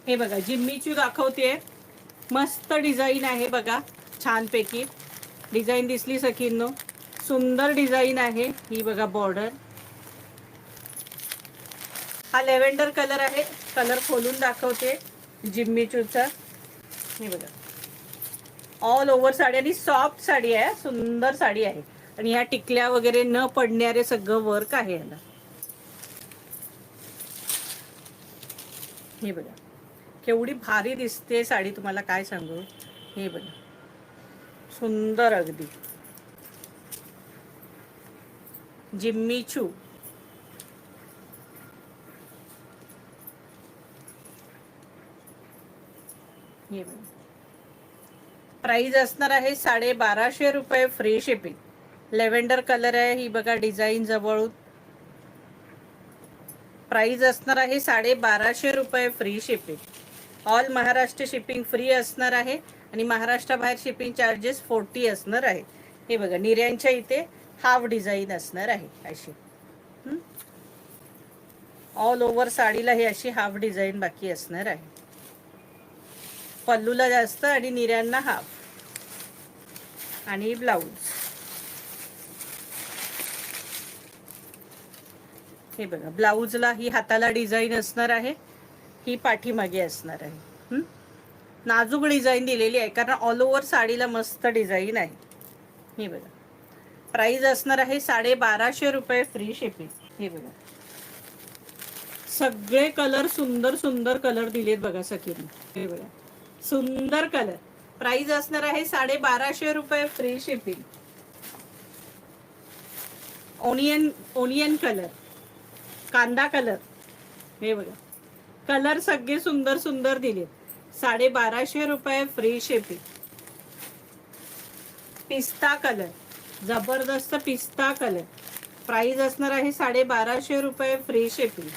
हे बघा जिम्मीचू दाखवते, मस्त डिझाईन आहे बघा, छानपैकी डिझाईन दिसली सखींनो, सुंदर डिझाईन आहे ही बघा बॉर्डर. हा लेव्हेंडर कलर आहे, कलर खोलून दाखवते जिम्मीचूचा. हे बघा ऑल ओव्हर साडी आणि सॉफ्ट साडी आहे, सुंदर साडी आहे आणि ह्या टिकल्या वगैरे न पडणारे सगळं वर्क आहे याला. हे बघा केवढी भारी दिसते साडी, तुम्हाला काय सांगू. हे बघा सुंदर अगदी जिम्मीचू. हे बघा प्राइस असणार आहे 1250 रुपये, फ्री शिपिंग. लेव्हेंडर कलर आहे ही बघा डिझाईन जवळून. प्राइस असणार आहे 1250 रुपये, free shipping. All Maharashtra shipping free असणार आहे आणि महाराष्ट्राबाहेर शिपिंग चार्जेस 40 असणार आहे. हे बघा निर्यांच्या इथे हाफ डिझाईन असणार आहे अशी. ऑल ओव्हर साडीला ही अशी हाफ डिझाईन बाकी असणार आहे. पल्लूला जास्त आणि निर्यांना हाफ. आणि ब्लाऊज हे बघा, ब्लाऊजला ही हाताला डिझाईन असणार आहे, ही पाठीमागे असणार आहे. नाजूक डिझाईन दिलेली आहे कारण ऑल ओव्हर साडीला मस्त डिझाईन आहे. हे बघा प्राइस असणार आहे 1250 रुपये, फ्री शिपिंग. हे बघा सगळे कलर सुंदर सुंदर कलर दिलेत बघा सखीने. हे बघा सुंदर कलर. प्राइस असणार आहे 1250 रुपये, फ्री शिपिंग. ओनियन कलर, कांदा कलर. हे बघा कलर सगळे सुंदर सुंदर दिलेत. 1250 रुपये, फ्री शिपिंग. पिस्ता कलर, जबरदस्त पिस्ता कलर. प्राइस असणार आहे 1250 रुपये, फ्री शिपिंग.